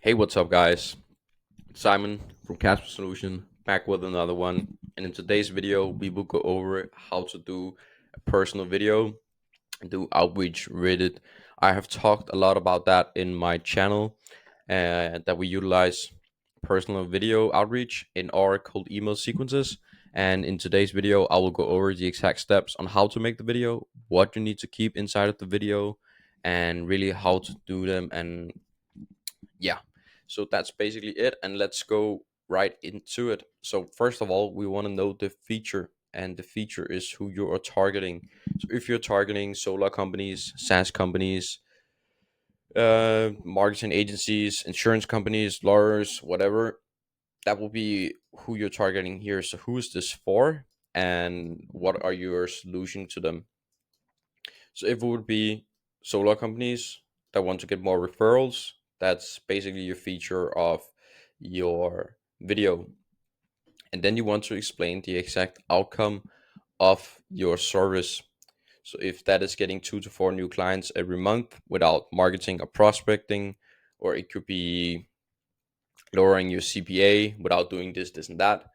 Hey, what's up, guys? Simon from CasmaSolutions back with another one. And in today's video, we will go over how to do a personal video and do outreach rated. I have talked a lot about that in my channel, that we utilize personal video outreach in our cold email sequences. And in today's video, I will go over the exact steps on how to make the video, what you need to keep inside of the video, and really how to do them. And yeah, so that's basically it, and let's go right into it. So first of all, we want to know the feature, and the feature is who you are targeting. So if you're targeting solar companies, SaaS companies, marketing agencies, insurance companies, lawyers, whatever, that will be who you're targeting here. So who is this for, and what are your solution to them? So if it would be solar companies that want to get more referrals, that's basically your feature of your video. And then you want to explain the exact outcome of your service. So if that is getting 2 to 4 new clients every month without marketing or prospecting, or it could be lowering your CPA without doing this, this, and that,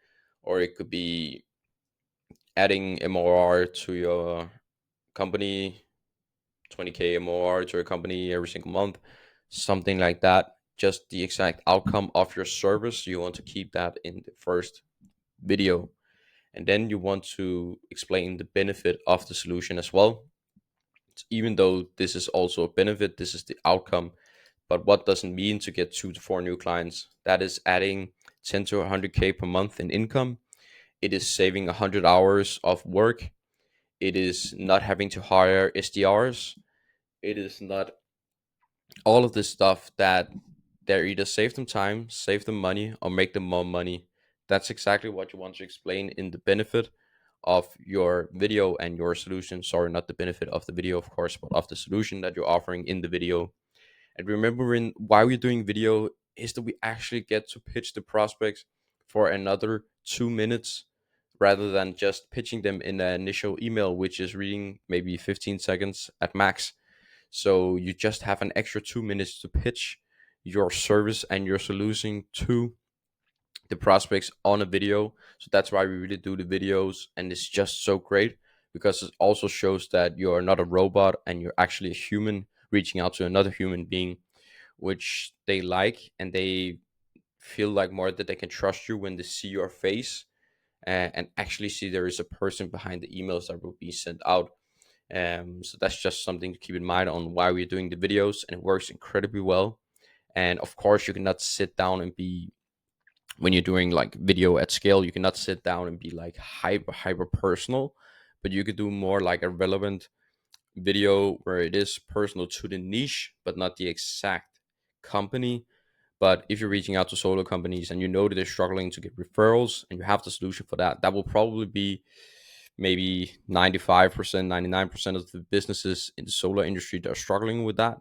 or it could be adding MOR to your company, 20K MOR to your company every single month, something like that. Just the exact outcome of your service. You want to keep that in the first video. And then you want to explain the benefit of the solution as well. Even though this is also a benefit, this is the outcome. But what does it mean to get 2 to 4 new clients? That is adding 10 to 100K per month in income. It is saving 100 hours of work. It is not having to hire SDRs. It is not all of this stuff that they're either save them time, save them money, or make them more money. That's exactly what you want to explain in the benefit of your video and your solution. Sorry, not the benefit of the video, of course, but of the solution that you're offering in the video. And remembering why we're doing video is that we actually get to pitch the prospects for another 2 minutes rather than just pitching them in an initial email, which is reading maybe 15 seconds at max. So you just have an extra 2 minutes to pitch your service and your solution to the prospects on a video. So that's why we really do the videos. And it's just so great because it also shows that you're not a robot and you're actually a human reaching out to another human being, which they like, and they feel like more that they can trust you when they see your face, and actually see there is a person behind the emails that will be sent out. So that's just something to keep in mind on why we're doing the videos, and it works incredibly well. And of course, you cannot sit down and be, when you're doing like video at scale, you cannot sit down and be like hyper personal, but you could do more like a relevant video where it is personal to the niche, but not the exact company. But if you're reaching out to solo companies and you know that they're struggling to get referrals and you have the solution for that, that will probably be maybe 95%, 99% of the businesses in the solar industry that are struggling with that.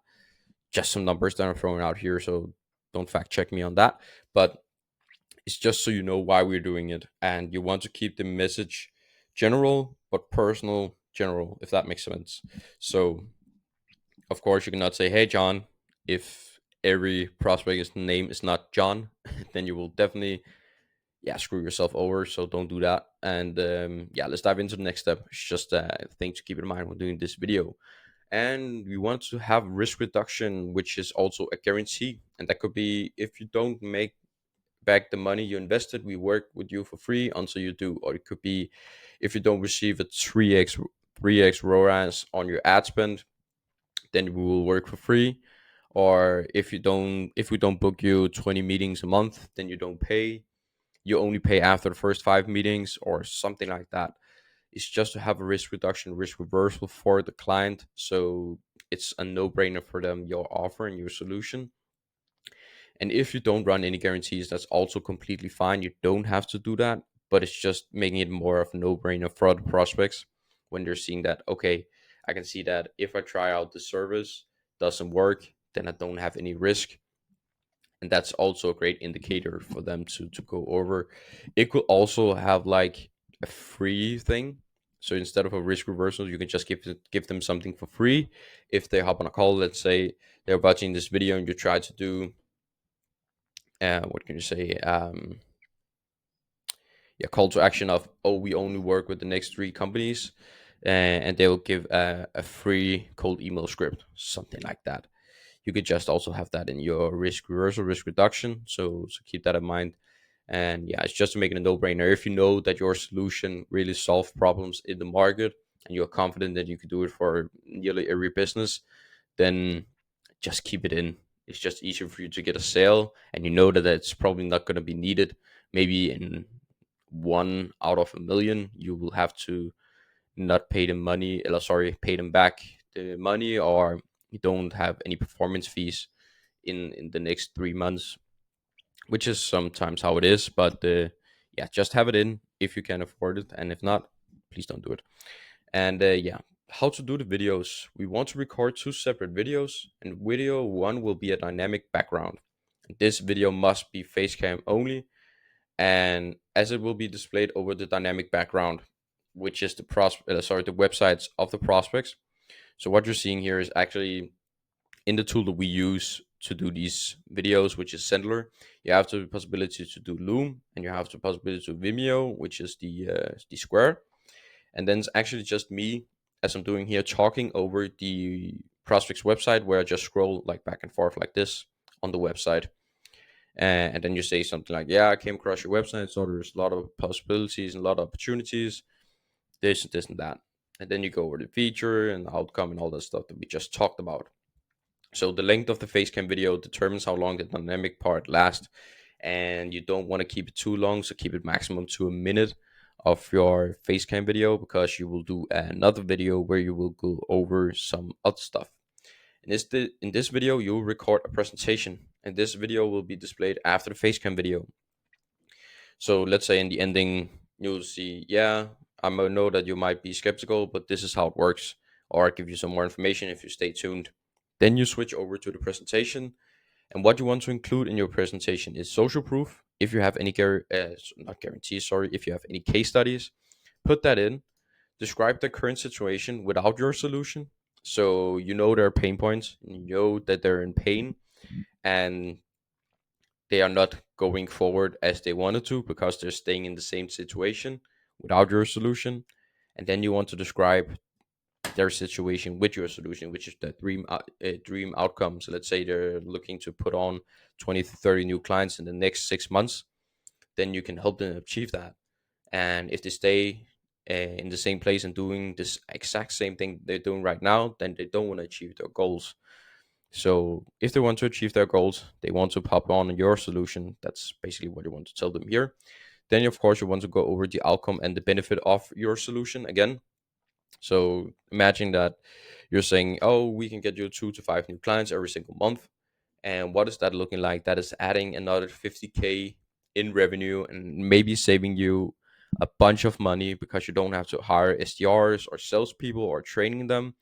Just some numbers that I'm throwing out here, so don't fact check me on that. But it's just so you know why we're doing it. And you want to keep the message general, but personal general, if that makes sense. So, of course, you cannot say, hey, John, if every prospect's name is not John, then you will definitely screw yourself over. So don't do that. And let's dive into the next step. It's just a thing to keep in mind when doing this video. And we want to have risk reduction, which is also a guarantee. And that could be if you don't make back the money you invested, we work with you for free until you do. Or it could be if you don't receive a 3x ROAS on your ad spend, then we will work for free. Or if we don't book you 20 meetings a month, then you don't pay. You only pay after the first 5 meetings or something like that. It's just to have a risk reduction, risk reversal for the client. So it's a no-brainer for them, your offer and your solution. And if you don't run any guarantees, that's also completely fine. You don't have to do that, but it's just making it more of a no-brainer for the prospects when they're seeing that, okay, I can see that if I try out the service, doesn't work, then I don't have any risk. And that's also a great indicator for them to go over. It could also have like a free thing. So instead of a risk reversal, you can just give them something for free. If they hop on a call, let's say they're watching this video and you try to do what can you say, yeah, call to action of, oh, we only work with the next three companies, and they will give a free cold email script, something like that. You could just also have that in your risk reversal, risk reduction. So keep that in mind. And yeah, it's just to make it a no-brainer. If you know that your solution really solves problems in the market and you're confident that you can do it for nearly every business, then just keep it in. It's just easier for you to get a sale, and you know that it's probably not going to be needed. Maybe in one out of a million, you will have to not pay them money, sorry, pay them back the money, or you don't have any performance fees in the next 3 months, which is sometimes how it is. But yeah, just have it in if you can afford it, and if not, please don't do it. And yeah, how to do the videos. We want to record two separate videos, and video one will be a dynamic background. This video must be facecam only, and as it will be displayed over the dynamic background, which is the websites of the prospects. So what you're seeing here is actually in the tool that we use to do these videos, which is Sendler. You have the possibility to do Loom, and you have the possibility to Vimeo, which is the square. And then it's actually just me, as I'm doing here, talking over the prospect's website, where I just scroll like back and forth like this on the website. And then you say something like, yeah, I came across your website, so there's a lot of possibilities and a lot of opportunities, this and that. And then you go over the feature and the outcome and all that stuff that we just talked about. So the length of the facecam video determines how long the dynamic part lasts, and you don't want to keep it too long, so keep it maximum to a minute of your facecam video, because you will do another video where you will go over some other stuff. In this video, you'll record a presentation, and this video will be displayed after the facecam video. So let's say in the ending, you'll see, yeah, I know that you might be skeptical, but this is how it works. Or I'll give you some more information if you stay tuned. Then you switch over to the presentation. And what you want to include in your presentation is social proof. If you have any, not guarantees, sorry, if you have any case studies, put that in. Describe the current situation without your solution. So you know their pain points, and you know that they're in pain, and they are not going forward as they wanted to because they're staying in the same situation without your solution. And then you want to describe their situation with your solution, which is the dream outcome. So let's say they're looking to put on 20 to 30 new clients in the next 6 months, then you can help them achieve that. And if they stay in the same place and doing this exact same thing they're doing right now, then they don't want to achieve their goals. So if they want to achieve their goals, they want to pop on your solution. That's basically what you want to tell them here. Then, of course, you want to go over the outcome and the benefit of your solution again. So imagine that you're saying, oh, we can get you 2 to 5 new clients every single month. And what is that looking like? That is adding another 50K in revenue, and maybe saving you a bunch of money because you don't have to hire SDRs or salespeople or training them.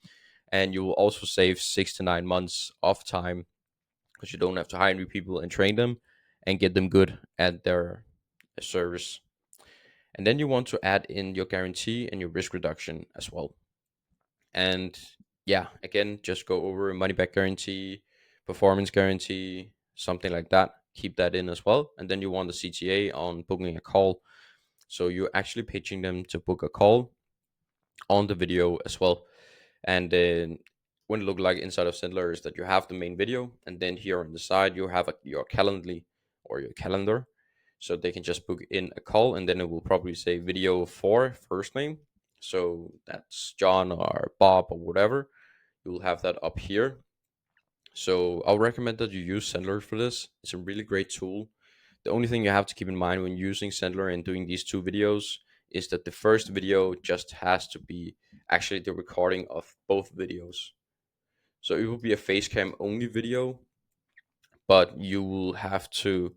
And you will also save 6 to 9 months of time because you don't have to hire new people and train them and get them good at their service. And then you want to add in your guarantee and your risk reduction as well. And yeah, again, just go over money back guarantee, performance guarantee, something like that. Keep that in as well. And then you want the CTA on booking a call. So you're actually pitching them to book a call on the video as well. And then when it look like inside of Sendler is that you have the main video, and then here on the side you have your Calendly or your calendar, so they can just book in a call, and then it will probably say video for first name. So that's John or Bob or whatever. You'll have that up here. So I'll recommend that you use Sendler for this. It's a really great tool. The only thing you have to keep in mind when using Sendler and doing these two videos is that the first video just has to be actually the recording of both videos. So it will be a facecam only video, but you will have to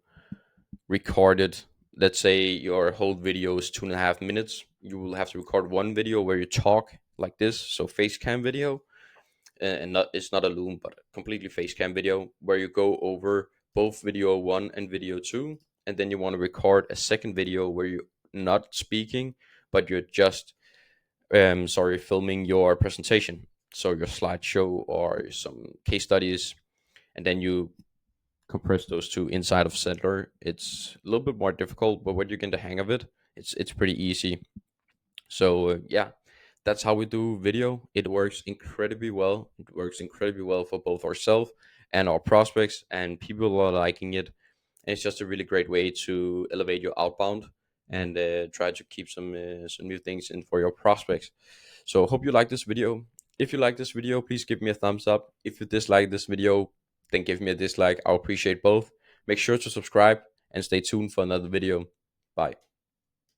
record it. Let's say your whole video is 2.5 minutes. You will have to record one video where you talk like this, so facecam video, and not it's not a loom, but a completely facecam video where you go over both video one and video two, and then you want to record a second video where you're not speaking, but you're just filming your presentation, so your slideshow or some case studies, and then you compress those two inside of Settler. It's a little bit more difficult, but when you get the hang of it, it's pretty easy. So yeah, that's how we do video. It works incredibly well. It works incredibly well for both ourselves and our prospects, and people are liking it. And it's just a really great way to elevate your outbound and try to keep some new things in for your prospects. So hope you like this video. If you like this video, please give me a thumbs up. If you dislike this video, then give me a dislike. I'll appreciate both. Make sure to subscribe and stay tuned for another video. Bye.